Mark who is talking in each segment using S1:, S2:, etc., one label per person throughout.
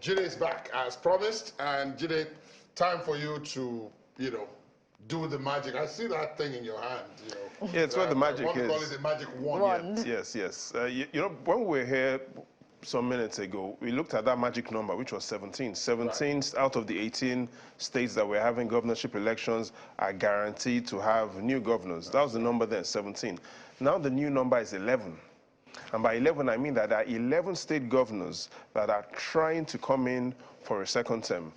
S1: Jide is back as promised, and Jide, time for you to, do the magic. I see that thing in your hand,
S2: Yeah, it's what the magic
S1: I want to call
S2: is.
S1: it the magic wand.
S2: Yes. When we were here some minutes ago, we looked at that magic number, which was 17. 17
S1: Right.
S2: out of the 18 states that were having governorship elections are guaranteed to have new governors. That was the number then, 17. Now the new number is 11. And by 11, I mean that there are 11 state governors that are trying to come in for a second term.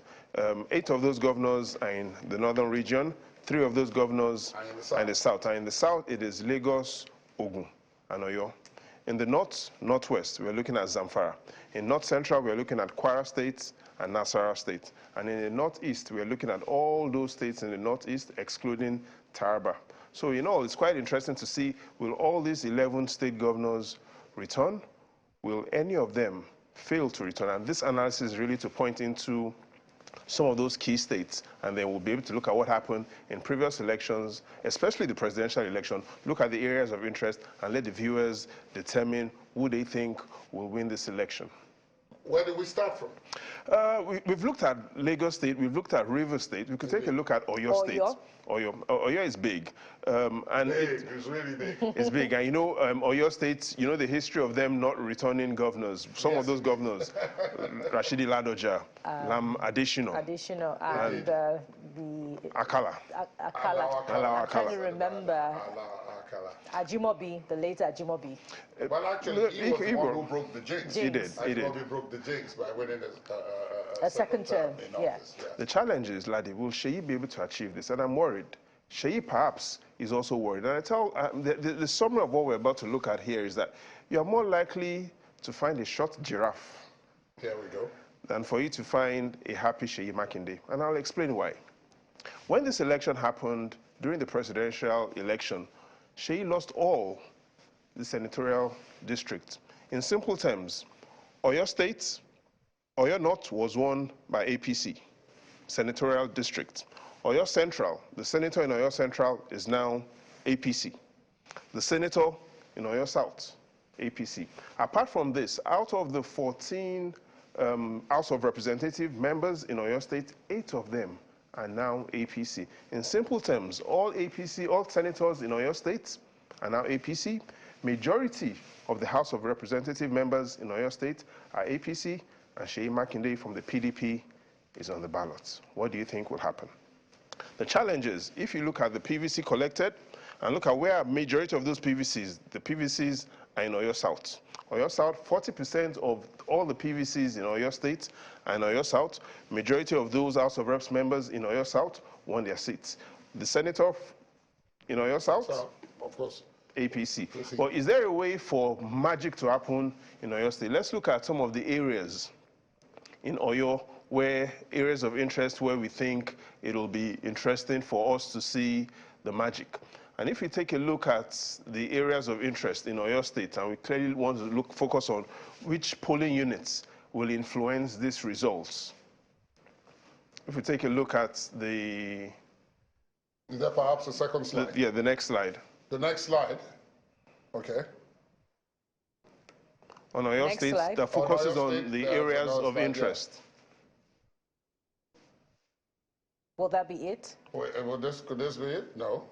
S2: 8 of those governors are in the northern region. 3 of those governors are in the south. And in the south, it is Lagos, Ogun, and Oyo. In the north, northwest, we're looking at Zamfara. In north central, we're looking at Kwara State and Nasarawa State. And in the northeast, we're looking at all those states in the northeast, excluding Taraba. So, it's quite interesting to see, will all these 11 state governors return? Will any of them fail to return? And this analysis is really to point into some of those key states, and then we'll be able to look at what happened in previous elections, especially the presidential election, look at the areas of interest, and let the viewers determine who they think will win this election.
S1: Where do we start from?
S2: We've looked at Lagos State, we've looked at Rivers State, we could take a look at Oyo State. Oyo is big.
S1: It's really big.
S2: It's big. And Oyo State, the history of them not returning governors. Some of those governors, Rashidi Ladoja, Lam Adesina,
S3: and the
S2: Akala.
S3: I can't remember. Ajimobi, the late Ajimobi.
S1: Well, actually, he was the one who broke the jinx.
S2: He did.
S1: Ajimobi broke the jinx by winning
S3: a second term in office.
S1: Yeah.
S2: The challenge is, Ladi, will Sheyi be able to achieve this? And I'm worried. Sheyi perhaps is also worried. And I tell the summary of what we're about to look at here is that you're more likely to find a short giraffe.
S1: Here we go.
S2: Than for you to find a happy Sheyi Makinde. And I'll explain why. When this election happened, during the presidential election, Sheyi lost all the senatorial districts. In simple terms, Oyo State, Oyo North was won by APC, senatorial district. Oyo Central, the senator in Oyo Central is now APC. The senator in Oyo South, APC. Apart from this, out of the 14 House of Representative members in Oyo State, 8 of them are now APC. In simple terms, all APC, all senators in Oyo State are now APC. Majority of the House of Representative members in Oyo State are APC, and Sheyi Makinde from the PDP is on the ballot. What do you think will happen? The challenge is, if you look at the PVC collected, and look at where a majority of those PVCs, the PVCs are in Oyo South. Oyo South, 40% of all the PVCs in Oyo State and Oyo South, majority of those House of Reps members in Oyo South won their seats. The senator in Oyo South,
S1: of course,
S2: APC. But is there a way for magic to happen in Oyo State? Let's look at some of the areas in Oyo, areas of interest where we think it'll be interesting for us to see the magic. And if we take a look at the areas of interest in Oyo State, and we clearly want to focus on which polling units will influence these results. If we take a look at the...
S1: Is there perhaps a second slide?
S2: The next slide.
S1: The next slide. Okay.
S2: On Oyo State, that focuses on the areas of interest.
S3: Will that be it?
S1: Wait, could this be it? No.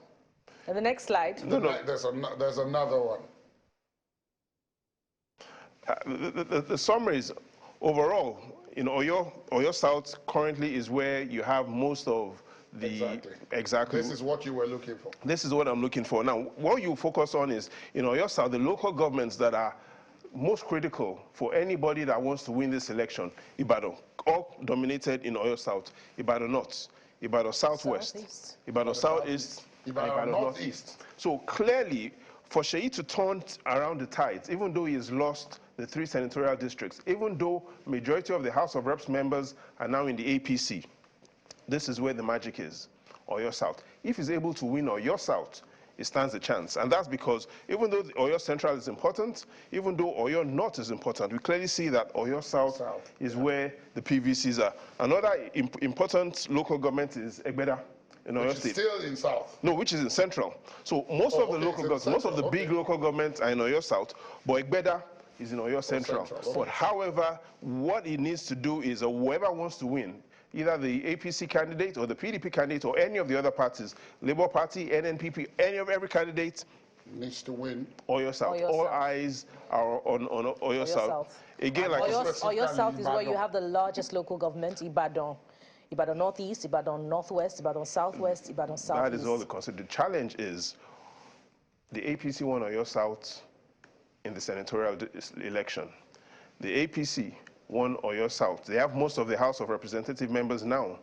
S3: And the next slide.
S1: No. There's another one.
S2: The summary is, overall, in Oyo South currently is where you have most of the... Exactly.
S1: This is what you were looking for.
S2: This is what I'm looking for. Now, what you focus on is, in Oyo South, the local governments that are most critical for anybody that wants to win this election. Ibadan, all dominated in Oyo South. Ibadan North, Ibadan Southwest, Ibadan Southeast, Ibadan Northeast. So clearly, for Sheyi to turn around the tides, even though he has lost the 3 senatorial districts, even though majority of the House of Reps members are now in the APC, this is where the magic is, Oyo South. If he's able to win Oyo South, it stands a chance. And that's because even though the Oyo Central is important, even though Oyo North is important, we clearly see that Oyo South is where the PVCs are. Another important local government is Egbeda in Oyo State.
S1: Still in South?
S2: No, which is in Central. So most of the local governments, most of the big local governments are in Oyo South, but Egbeda is in Oyo Central.
S1: Central,
S2: But however, what it needs to do is whoever wants to win, either the APC candidate or the PDP candidate or any of the other parties, Labour Party, NNPP, every candidate
S1: needs to win.
S2: Oyo South.
S3: Oyo
S2: All
S3: South.
S2: eyes are on Oyo South. Again, like
S3: Oyo South is where you have the largest local government, Ibadan. Ibadan Northeast, Ibadan Northwest, Ibadan Southwest, Ibadan Southeast.
S2: That is all the concept. The challenge is the APC won Oyo South in the senatorial election. The APC won Oyo South. They have most of the House of Representative members now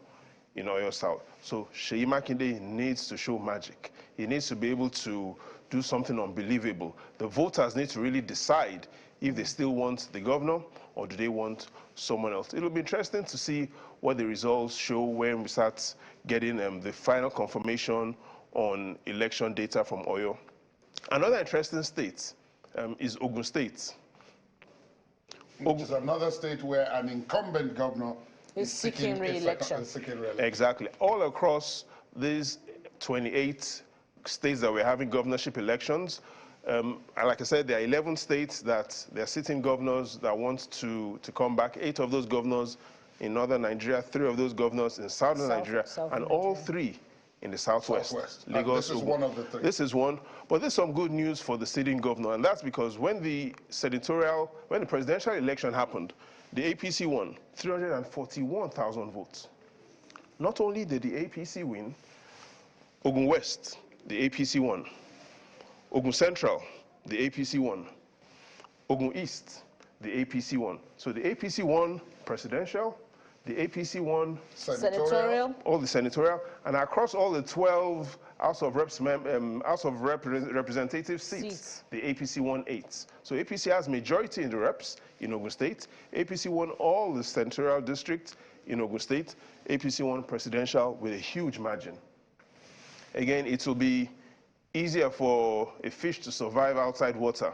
S2: in Oyo South. So Seyi Makinde needs to show magic. He needs to be able to do something unbelievable. The voters need to really decide if they still want the governor or do they want someone else. It'll be interesting to see what the results show when we start getting the final confirmation on election data from Oyo. Another interesting state is Ogun State.
S1: Which is another state where an incumbent governor
S3: is seeking re-election.
S2: Exactly. All across these 28 states that we're having governorship elections, like I said, there are 11 states that they're sitting governors that want to come back. 8 of those governors in northern Nigeria, 3 of those governors in southern Nigeria, and all 3 in the southwest.
S1: Lagos, this is one of the 3.
S2: This is one, but there's some good news for the sitting governor, and that's because when the presidential election happened, the APC won 341,000 votes. Not only did the APC win, Ogun West, the APC won. Ogun Central, the APC won. Ogun East, the APC won. So the APC won presidential, the APC won
S3: senatorial,
S2: all the senatorial, and across all the 12 House of Representative seats, the APC won 8. So APC has majority in the reps in Ogun State. APC won all the senatorial districts in Ogun State. APC won presidential with a huge margin. Again, it will be easier for a fish to survive outside water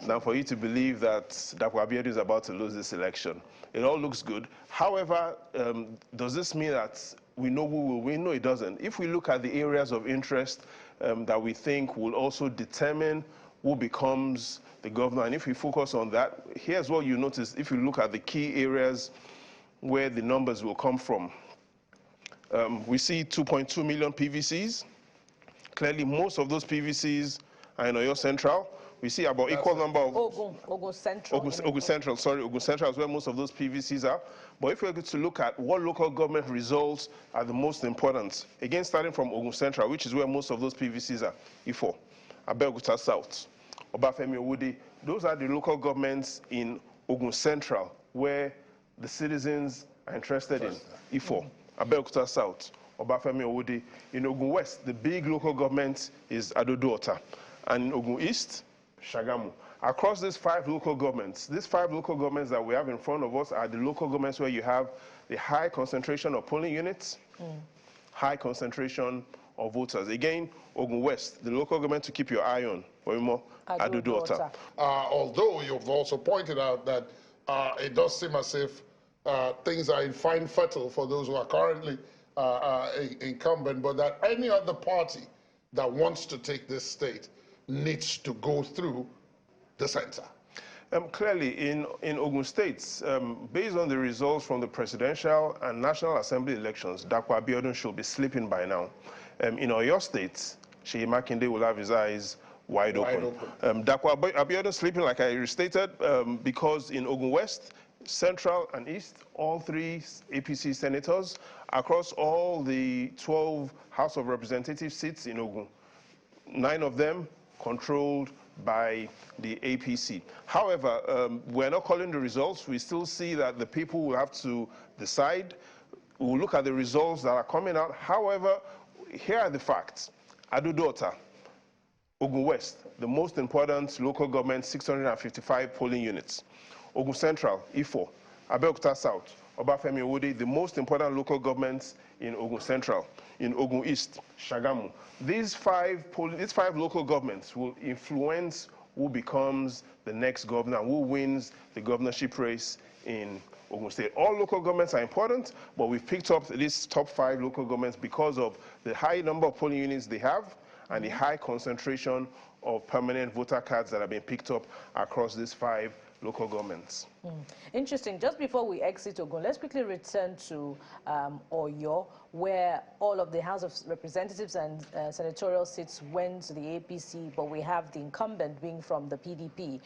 S2: than for you to believe that Dapo Abiodun is about to lose this election. It all looks good. However, does this mean that we know who will win? No, it doesn't. If we look at the areas of interest that we think will also determine who becomes the governor, and if we focus on that, here's what you notice if you look at the key areas where the numbers will come from. We see 2.2 million PVCs. Clearly, most of those PVCs are in Oyo Central. We see about equal number of...
S3: Ogun Central.
S2: Ogun Central, sorry. Ogun Central is where most of those PVCs are. But if we're going to look at what local government results are the most important, again, starting from Ogun Central, which is where most of those PVCs are, Ifo, Abeokuta South, Obafemi Owode, those are the local governments in Ogun Central where the citizens are interested in. Ifo, Abeokuta South, Obafemi Owode. In Ogun West, the big local government is Adodo-Ota. And in Ogun East, Shagamu. Across these 5 local governments, that we have in front of us are the local governments where you have the high concentration of polling units, high concentration of voters. Again, Ogun West, the local government to keep your eye on, Adodo-Ota.
S1: Although you've also pointed out that it does seem as if things are in fine fettle for those who are currently incumbent, but that any other party that wants to take this state needs to go through the center.
S2: Clearly, in Ogun State, based on the results from the presidential and National Assembly elections, Dapo Abiodun should be sleeping by now. In Oyo State, Seyi Makinde will have his eyes wide open. Dapo Abiodun sleeping, like I restated, because in Ogun West, Central and East, all 3 APC senators across all the 12 House of Representative seats in Ogun, 9 of them controlled by the APC. However, we're not calling the results. We still see that the people will have to decide. We'll look at the results that are coming out. However, here are the facts. Adodo-Ota, Ogun West, the most important local government, 655 polling units. Ogun Central, Ifo, Abeokuta South, Obafemi Owode, the most important local governments in Ogun Central. In Ogun East, Shagamu. These 5 local governments will influence who becomes the next governor, who wins the governorship race in Ogun State. All local governments are important, but we've picked up these top 5 local governments because of the high number of polling units they have and the high concentration of permanent voter cards that have been picked up across these 5 local governments.
S3: Interesting. Just before we exit Ogun, let's quickly return to Oyo, where all of the House of Representatives and senatorial seats went to the APC, but we have the incumbent being from the PDP.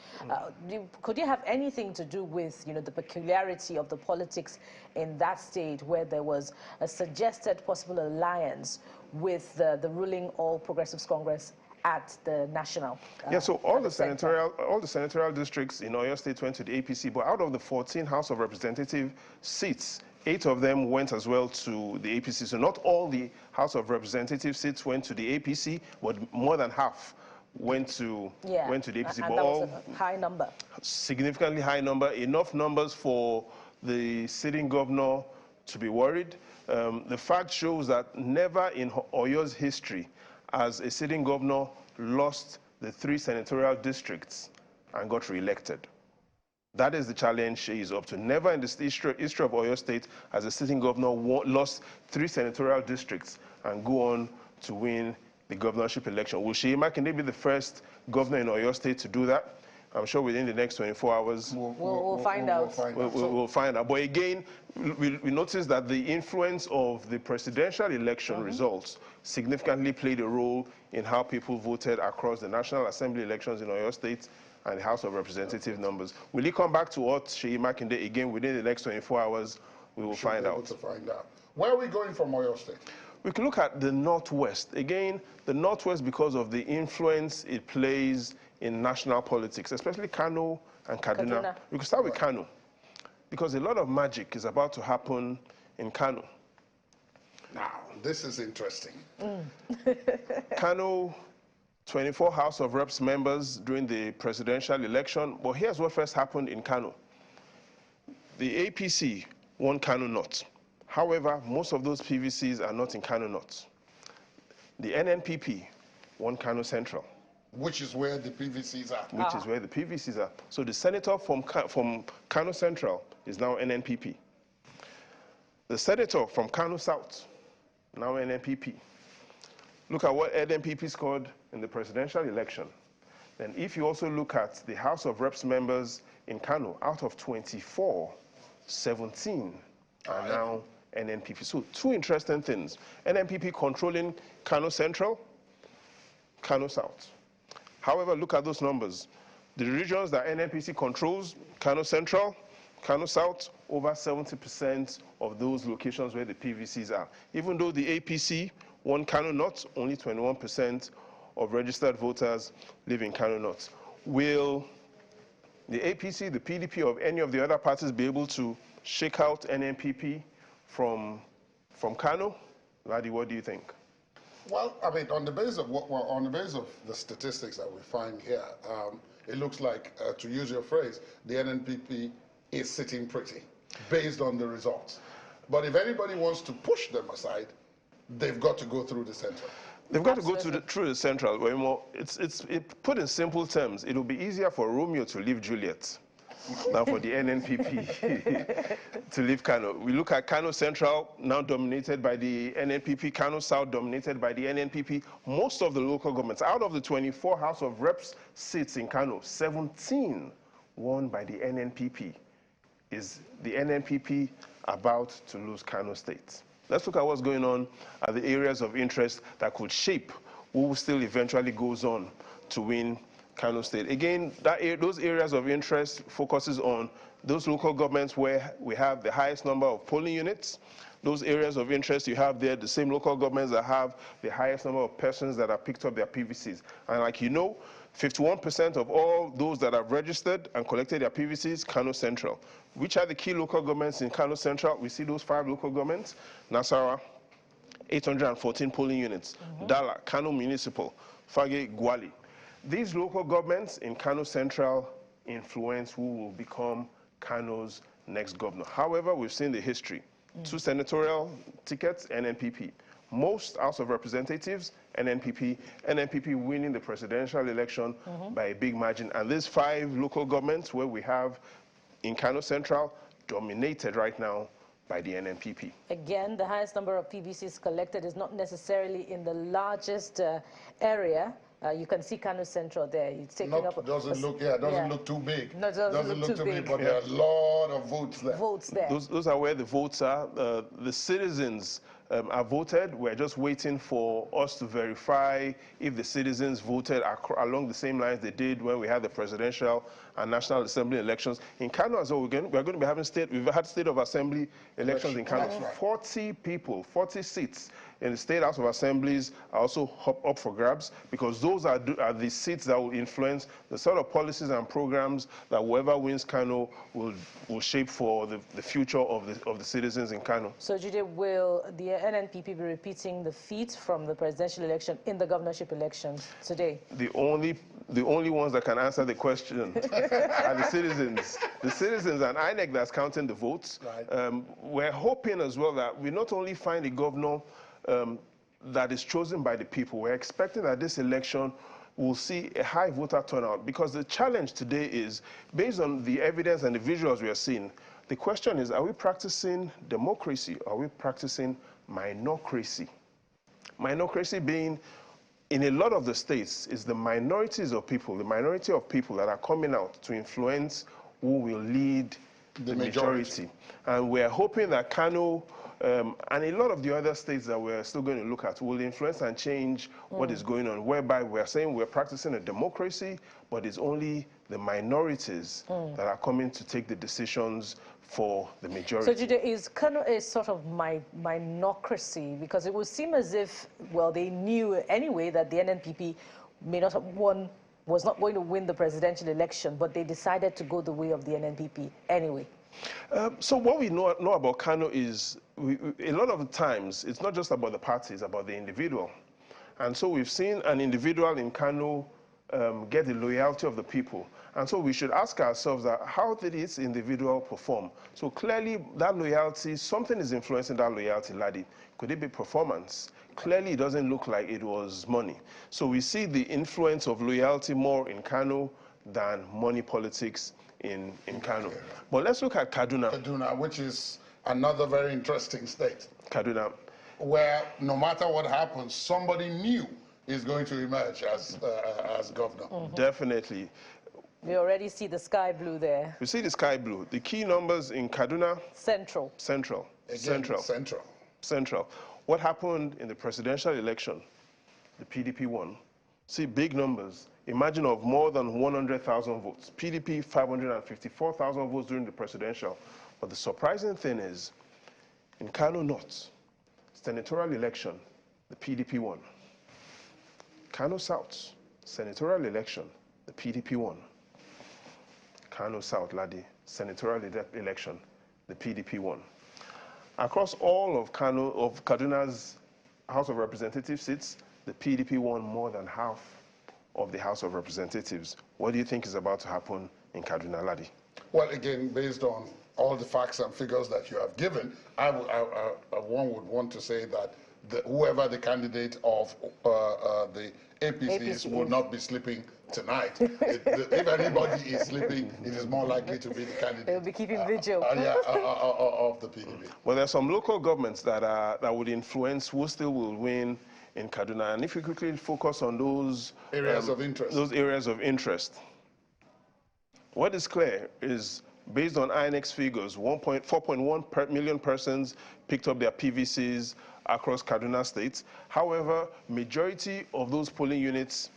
S3: Could you have anything to do with, the peculiarity of the politics in that state, where there was a suggested possible alliance with the ruling All Progressives Congress at the national?
S2: Yeah, so all the senatorial districts in Oyo State went to the APC, but out of the 14 House of Representative seats, 8 of them went as well to the APC. So not all the House of Representative seats went to the APC, but more than half went to the APC.
S3: And that was a high number.
S2: Significantly high number, enough numbers for the sitting governor to be worried. The fact shows that never in Oyo's history as a sitting governor lost the 3 senatorial districts and got re-elected. That is the challenge she is up to. Never in the history of Oyo State has a sitting governor lost 3 senatorial districts and go on to win the governorship election. Will Seyi Makinde be the first governor in Oyo State to do that? I'm sure within the next 24 hours,
S3: we'll find out.
S2: We'll find out. But again, we notice that the influence of the presidential election results significantly played a role in how people voted across the National Assembly elections in Oyo State and the House of Representative numbers. Will he come back to what Seyi Makinde again within the next 24 hours? We will find out.
S1: Where are we going from Oyo State?
S2: We can look at the Northwest. Again, the Northwest because of the influence it plays in national politics, especially Kano and Kaduna. We could start with Kano, because a lot of magic is about to happen in Kano.
S1: Now, this is interesting.
S2: Kano, 24 House of Reps members during the presidential election. But here's what first happened in Kano. The APC won Kano North. However, most of those PVCs are not in Kano North. The NNPP won Kano Central.
S1: Which is where the PVCs are.
S2: Which is where the PVCs are. So the senator from Kano Central is now NNPP. The senator from Kano South, now NNPP. Look at what NNPP scored in the presidential election. Then if you also look at the House of Reps members in Kano, out of 24, 17 are now NNPP. So 2 interesting things. NNPP controlling Kano Central, Kano South. However, look at those numbers. The regions that NNPC controls, Kano Central, Kano South, over 70% of those locations where the PVCs are. Even though the APC won Kano North, only 21% of registered voters live in Kano North. Will the APC, the PDP, or any of the other parties be able to shake out NNPP from Kano? Ladi, what do you think?
S1: Well, I mean, on the basis of the statistics that we find here, it looks like, to use your phrase, the NNPP is sitting pretty, based on the results. But if anybody wants to push them aside, they've got to go through the center.
S2: They've got to go through the central. It put in simple terms, it will be easier for Romeo to leave Juliet than for the NNPP to leave Kano. We look at Kano Central, now dominated by the NNPP, Kano South dominated by the NNPP. Most of the local governments, out of the 24 House of Reps seats in Kano, 17 won by the NNPP. Is the NNPP about to lose Kano State? Let's look at what's going on at the areas of interest that could shape who still eventually goes on to win Kano State. Again, those areas of interest focuses on those local governments where we have the highest number of polling units. Those areas of interest you have there, the same local governments that have the highest number of persons that have picked up their PVCs. And like you know, 51% of all those that have registered and collected their PVCs, Kano Central. Which are the key local governments in Kano Central? We see those 5 local governments. Nasarawa, 814 polling units. Dala, Kano Municipal, Fage, Gwali. These local governments in Kano Central influence who will become Kano's next governor. However, we've seen the history. 2 senatorial tickets, NNPP. Most House of Representatives, NNPP. NNPP winning the presidential election by a big margin. And these 5 local governments where we have in Kano Central dominated right now by the NNPP.
S3: Again, the highest number of PVCs collected is not necessarily in the largest area. You can see Kano Central there. It's taking up.
S1: Doesn't look too big.
S3: No, it doesn't look too big.
S1: But there are a lot of votes there.
S2: Those are where the votes are. The citizens are voted. We're just waiting for us to verify if the citizens voted along the same lines they did when we had the presidential and National Assembly elections. In Kano as well, we're going to be having we've had State of Assembly elections in Kano.
S1: Right.
S2: 40 people, 40 seats in the State House of Assemblies are also up for grabs, because those are the seats that will influence the sort of policies and programs that whoever wins Kano will shape for the future of the citizens in Kano.
S3: So, Jide, will the NNPP be repeating the feat from the presidential election in the governorship elections today?
S2: The only ones that can answer the question are the citizens. The citizens, and INEC that's counting the votes.
S1: Right.
S2: We're hoping as well that we not only find a governor that is chosen by the people. We're expecting that this election will see a high voter turnout, because the challenge today is, based on the evidence and the visuals we are seeing, the question is, are we practicing democracy? Or are we practicing minocracy? Minocracy being, in a lot of the states, is the minorities of people, the minority of people that are coming out to influence who will lead the majority. And we're hoping that Kano and a lot of the other states that we're still going to look at will influence and change what is going on, whereby we're saying we're practicing a democracy, but it's only the minorities that are coming to take the decisions for the majority.
S3: So, Jide, is Kano a sort of minocracy? Because it would seem as if, well, they knew anyway that the NNPP may not have was not going to win the presidential election, but they decided to go the way of the NNPP anyway.
S2: So what we know about Kano is, a lot of the times, it's not just about the party, it's about the individual. And so we've seen an individual in Kano get the loyalty of the people. And so we should ask ourselves that, how did this individual perform? So clearly that loyalty, something is influencing that loyalty, Ladi. Could it be performance? Clearly it doesn't look like it was money. So we see the influence of loyalty more in Kano than money politics in Kano. But let's look at Kaduna.
S1: Kaduna, which is another very interesting state.
S2: Kaduna.
S1: Where no matter what happens, somebody new is going to emerge as governor.
S2: Definitely.
S3: We already see the sky blue there.
S2: You see the sky blue. The key numbers in Kaduna?
S3: Central.
S2: Central. What happened in the presidential election? The PDP won. See, big numbers. Imagine of more than 100,000 votes. PDP, 554,000 votes during the presidential. But the surprising thing is, in Kano North, senatorial election, the PDP won. Kano South, senatorial election, the PDP won. Kano South, Ladi, senatorial election, the PDP won. Across all of Kaduna's House of Representatives seats, the PDP won more than half of the House of Representatives. What do you think is about to happen in Kaduna, Ladi?
S1: Well, again, based on all the facts and figures that you have given, one would want to say that whoever the candidate of the APC is will not be sleeping tonight. If anybody is sleeping, it is more likely to be the candidate.
S3: They'll be keeping vigil.
S1: Of the PDP.
S2: Well, there are some local governments that would influence who still will win in Kaduna. And if we quickly focus on those
S1: areas of interest.
S2: Those areas of interest. What is clear is, based on INEX figures, 4.1 million persons picked up their PVCs across Kaduna State. However, majority of those polling units,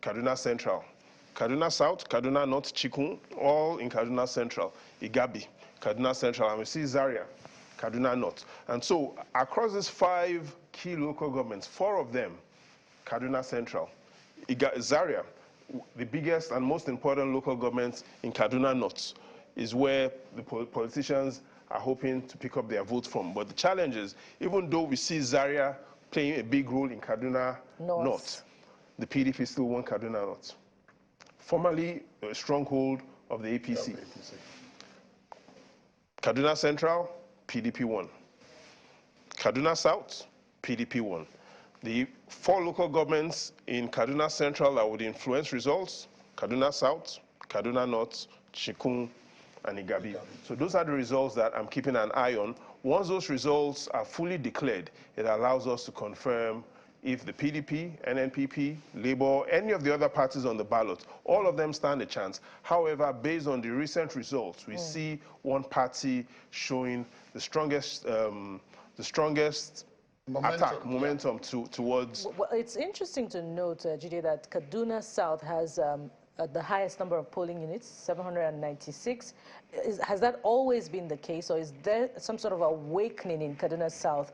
S2: Kaduna Central. Kaduna South, Kaduna North, Chikun, all in Kaduna Central. Igabi, Kaduna Central, and we see Zaria, Kaduna North. And so, across these 5 key local governments, 4 of them, Kaduna Central. Zaria, the biggest and most important local government in Kaduna North, is where the politicians are hoping to pick up their votes from. But the challenge is, even though we see Zaria playing a big role in Kaduna North, the PDP still won Kaduna North. Formerly a stronghold of the APC. Kaduna Central, PDP won. Kaduna South, PDP won. The 4 local governments in Kaduna Central that would influence results: Kaduna South, Kaduna North, Chikun, and Igabi. So those are the results that I'm keeping an eye on. Once those results are fully declared, it allows us to confirm if the PDP, NNPP, Labour, any of the other parties on the ballot, all of them stand a chance. However, based on the recent results, we see one party showing the strongest momentum towards.
S3: Well, it's interesting to note, Jide, that Kaduna South has the highest number of polling units, 796. Has that always been the case, or is there some sort of awakening in Kaduna South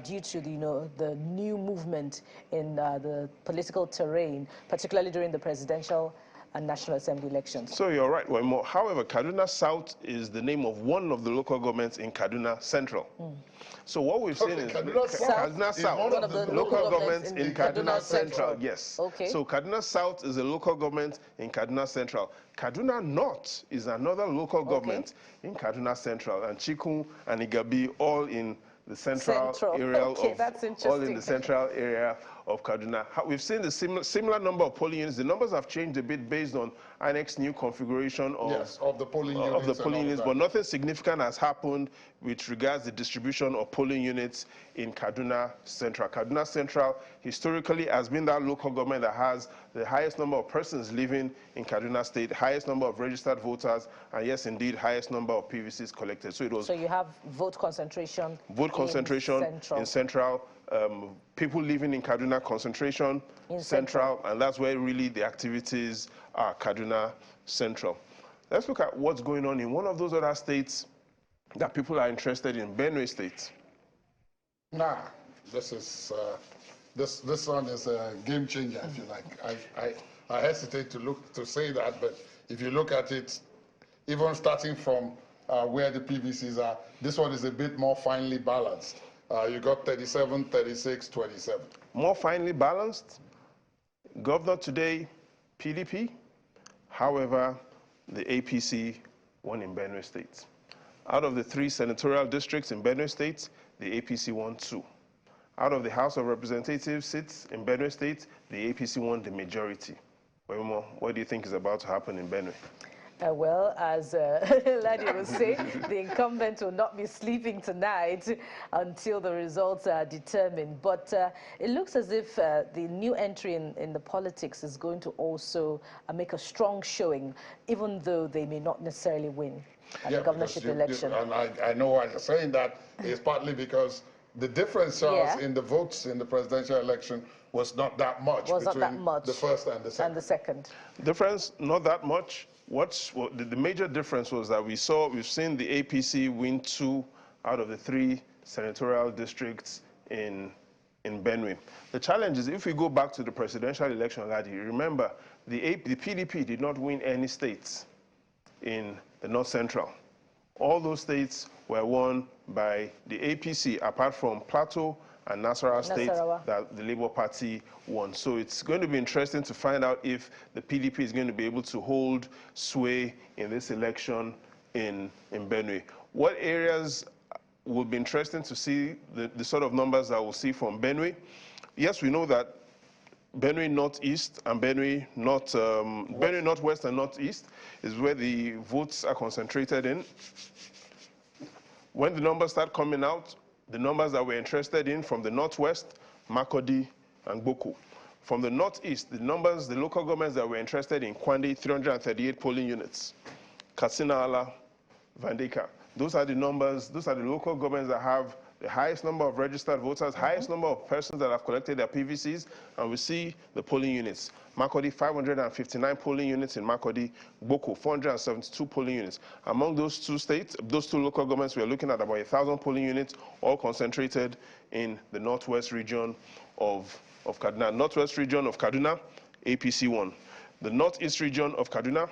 S3: due to the new movement in the political terrain, particularly during the presidential and National Assembly elections?
S2: So you're right, Wemo. However, Kaduna South is the name of one of the local governments in Kaduna Central. So what we've seen is
S1: Kaduna
S2: South,
S3: one of the local governments in
S2: Kaduna Central.
S3: Central.
S2: Yes.
S3: Okay.
S2: So Kaduna South is a local government in Kaduna Central. Kaduna North is another local government in Kaduna Central, and Chikun and Igabi all in the central area all in the central area of Kaduna. We've seen the similar number of polling units. The numbers have changed a bit based on INEC's new configuration
S1: of the polling units.
S2: But nothing significant has happened with regards to the distribution of polling units in Kaduna Central. Kaduna Central historically has been that local government that has the highest number of persons living in Kaduna State, highest number of registered voters, and yes, indeed, highest number of PVCs collected.
S3: So you have vote concentration
S2: in Central. People living in Kaduna, concentration in Central, and that's where really the activities are, Kaduna Central. Let's look at what's going on in one of those other states that people are interested in, Benue State.
S1: Nah, this is this one is a game changer, if you like. I hesitate to say that, but if you look at it, even starting from where the PVCs are, this one is a bit more finely balanced. You got 37, 36, 27.
S2: More finely balanced. Governor today, PDP. However, the APC won in Benue State. Out of the 3 senatorial districts in Benue State, the APC won 2. Out of the House of Representatives seats in Benue State, the APC won the majority. What do you think is about to happen in Benue?
S3: Well, as Ladi was saying, the incumbent will not be sleeping tonight until the results are determined. But it looks as if the new entry in the politics is going to also make a strong showing, even though they may not necessarily win at the governorship election.
S1: And I know why you're saying that is partly because the difference in the votes in the presidential election was not that much between the first and the second.
S2: Difference, not that much. The major difference was that we've seen the APC win 2 out of the 3 senatorial districts in Benue. The challenge is, if we go back to the presidential election, Ladi, remember the PDP did not win any states in the North Central. All those states were won by the APC, apart from Plateau and Nasarawa State that the Labour Party won. So it's going to be interesting to find out if the PDP is going to be able to hold sway in this election in Benue. What areas will be interesting to see the sort of numbers that we'll see from Benue? Yes, we know that Benue Northeast and Benue Northwest and Northeast is where the votes are concentrated in. When the numbers start coming out, the numbers that we're interested in from the Northwest, Makurdi and Boko. From the Northeast, the local governments that we're interested in, Kwandi, 338 polling units, Katsina Ala, Vandeka. Those are the local governments that have the highest number of registered voters, highest number of persons that have collected their PVCs, and we see the polling units. Makurdi, 559 polling units in Makurdi, Boko, 472 polling units. Among those 2 states, those 2 local governments, we are looking at about 1,000 polling units, all concentrated in the northwest region of Kaduna. Northwest region of Kaduna, APC won. The northeast region of Kaduna,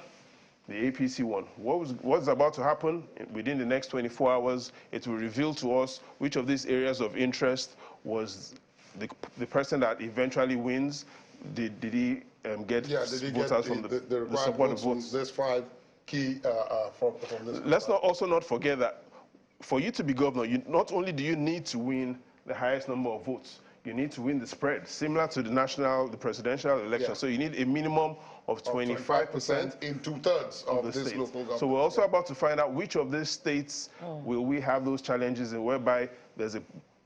S2: the APC won. What's about to happen within the next 24 hours, it will reveal to us which of these areas of interest was the person that eventually wins. Did he get voters from the supportive votes?
S1: There's 5 key from this.
S2: Let's also not forget that for you to be governor, not only do you need to win the highest number of votes, you need to win the spread, similar to the presidential election. Yeah. So you need a minimum of 25%
S1: in 2/3 of this local government.
S2: So we're also about to find out which of these states will we have those challenges in, whereby there's a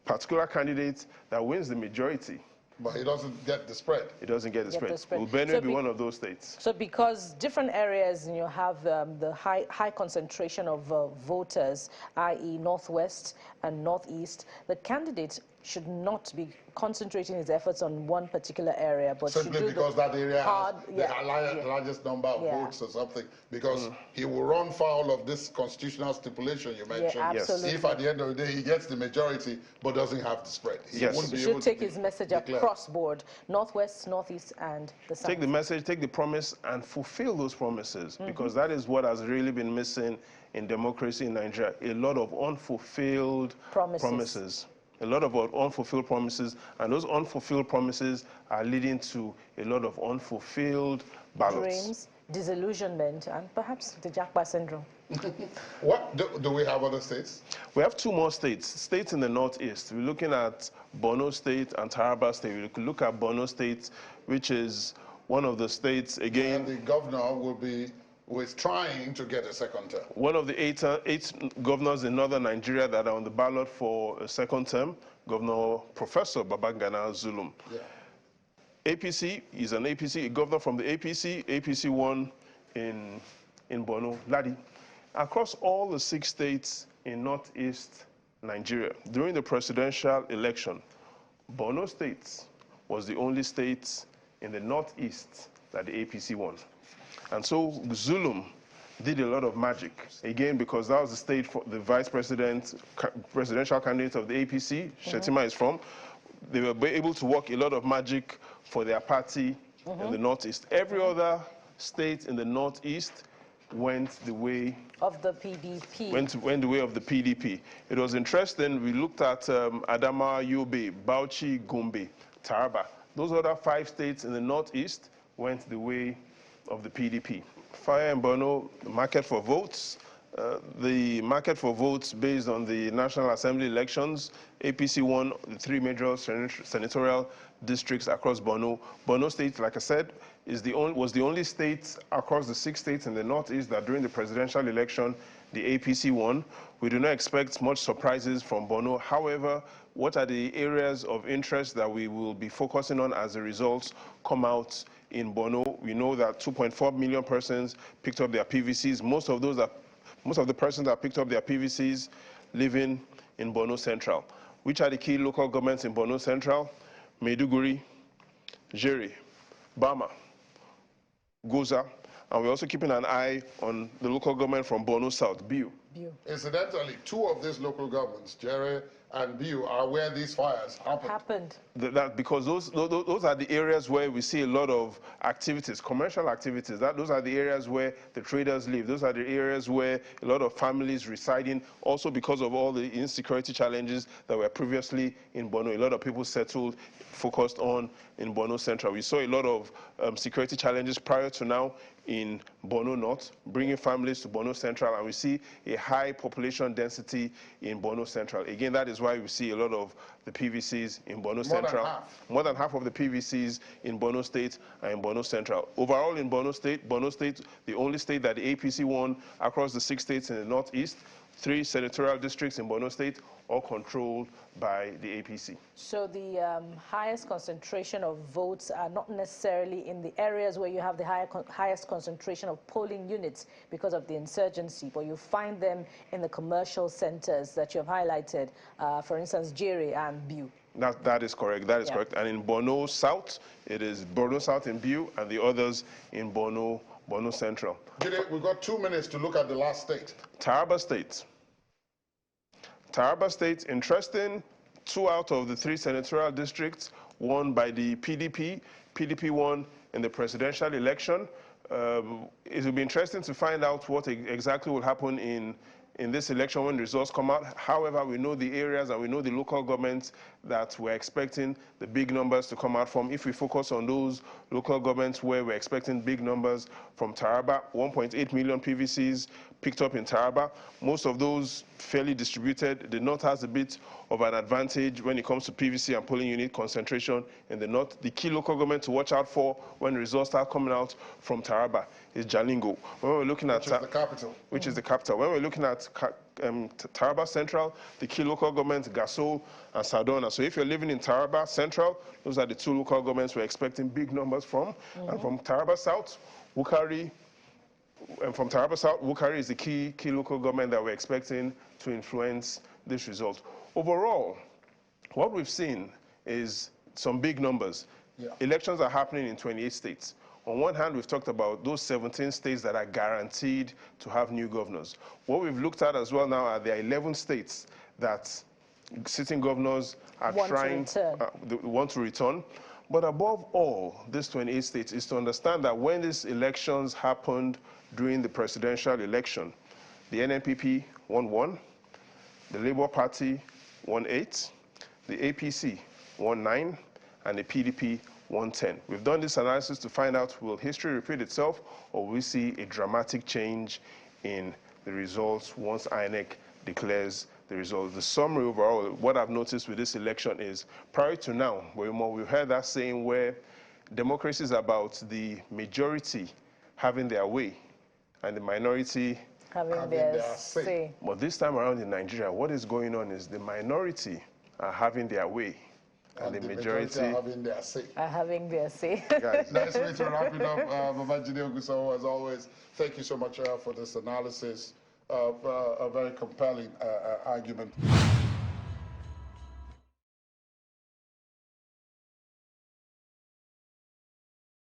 S2: particular candidate that wins the majority.
S1: But he doesn't get the spread.
S2: It doesn't get the spread. Will
S3: So
S2: Benue be one of those states?
S3: So because different areas, have the high concentration of voters, i.e. Northwest and Northeast, the candidate should not be concentrating his efforts on one particular area, but
S1: simply because that area has the largest number of votes or something, because he will run foul of this constitutional stipulation you mentioned.
S3: Yeah, absolutely.
S1: If at the end of the day he gets the majority but doesn't have the spread, he won't be able to
S3: take his message across board, Northwest, Northeast, and the South.
S2: Take the message, take the promise, and fulfill those promises, because that is what has really been missing in democracy in Nigeria. A lot of unfulfilled promises. A lot of unfulfilled promises, and those unfulfilled promises are leading to a lot of unfulfilled ballots.
S3: Dreams, disillusionment, and perhaps the Japa syndrome.
S1: What do we have other states?
S2: We have two more states in the Northeast. We're looking at Borno State and Taraba State. We could look at Borno State, which is one of the states, again.
S1: And the governor will be trying to get a second term.
S2: One of the eight governors in northern Nigeria that are on the ballot for a second term, Governor Professor Babangana Zulum.
S1: Yeah.
S2: APC is an APC, a governor from the APC. APC won in Borno, Ladi. Across all the 6 states in northeast Nigeria, during the presidential election, Borno State was the only state in the northeast that the APC won. And so Zulum did a lot of magic, again, because that was the state for the presidential candidate of the APC, Shetima is from. They were able to work a lot of magic for their party in the Northeast. Every other state in the Northeast went the way
S3: of the PDP.
S2: Went the way of the PDP. It was interesting. We looked at Adamawa, Yobe, Bauchi, Gombe, Taraba. Those other 5 states in the Northeast went the way of the PDP. Fire and Borno, the market for votes. The market for votes based on the National Assembly elections, APC won the 3 major senatorial districts across Borno. Borno State, like I said, was the only state across the 6 states in the Northeast that during the presidential election, the APC won. We do not expect much surprises from Borno. However, what are the areas of interest that we will be focusing on as the results come out in Borno? We know that 2.4 million persons picked up their PVCs. Most of the persons that picked up their PVCs living in Borno Central. Which are the key local governments in Borno Central? Maiduguri, Jere, Bama, Goza, and we're also keeping an eye on the local government from Borno South, Biu.
S1: Incidentally, 2 of these local governments, Jere and Biu, are where these fires happened.
S2: Because those are the areas where we see a lot of activities, commercial activities. Those are the areas where the traders live. Those are the areas where a lot of families residing. Also because of all the insecurity challenges that were previously in Borno, a lot of people settled, focused on in Borno Central. We saw a lot of security challenges prior to now in Borno North, bringing families to Borno Central, and we see a high population density in Borno Central. Again, that is why we see a lot of the PVCs in Borno Central. More than half of the PVCs in Borno State are in Borno Central. Overall in Borno State, the only state that the APC won across the 6 states in the Northeast, 3 senatorial districts in Borno State, all controlled by the APC.
S3: So the highest concentration of votes are not necessarily in the areas where you have the highest concentration of polling units because of the insurgency, but you find them in the commercial centers that you have highlighted, for instance, Jere and Biu.
S2: That is correct. That is correct. And in Borno South, it is Borno South in Biu, and the others in Borno Central.
S1: We've got 2 minutes to look at the last state.
S2: Taraba State. Taraba State, interesting, 2 out of the 3 senatorial districts won by the PDP. PDP won in the presidential election. It will be interesting to find out what exactly will happen in this election when the results come out. However, we know the areas and we know the local governments that we're expecting the big numbers to come out from. If we focus on those local governments where we're expecting big numbers from Taraba, 1.8 million PVCs picked up in Taraba. Most of those fairly distributed. The North has a bit of an advantage when it comes to PVC and polling unit concentration in the North. The key local government to watch out for when the results start coming out from Taraba is Jalingo. When we're looking at
S1: which is the capital.
S2: Which is the capital. When we're looking at Taraba Central, the key local governments, Gasol and Sadon, So if you're living in Taraba Central, those are the two local governments we're expecting big numbers from. And from Taraba South, Wukari, and from Taraba South, Wukari is the key local government that we're expecting to influence this result. Overall, what we've seen is some big numbers.
S1: Yeah.
S2: Elections are happening in 28 states. On one hand, we've talked about those 17 states that are guaranteed to have new governors. What we've looked at as well now are the 11 states that sitting governors are want to return. But above all, these 28 states is to understand that when these elections happened during the presidential election, the NNPP won 1, the Labour Party won 8, the APC won 9, and the PDP 110. We've done this analysis to find out, will history repeat itself, or will we see a dramatic change in the results once INEC declares the results? The summary overall, what I've noticed with this election is, prior to now, we've heard that saying where democracy is about the majority having their way and the minority
S3: having their say.
S2: But this time around in Nigeria, what is going on is the minority are having their way. And the majority
S1: are having their say.
S2: Guys,
S1: Nice way to wrap it up. Babajide Ogunsanwo, as always, thank you so much for this analysis of a very compelling argument.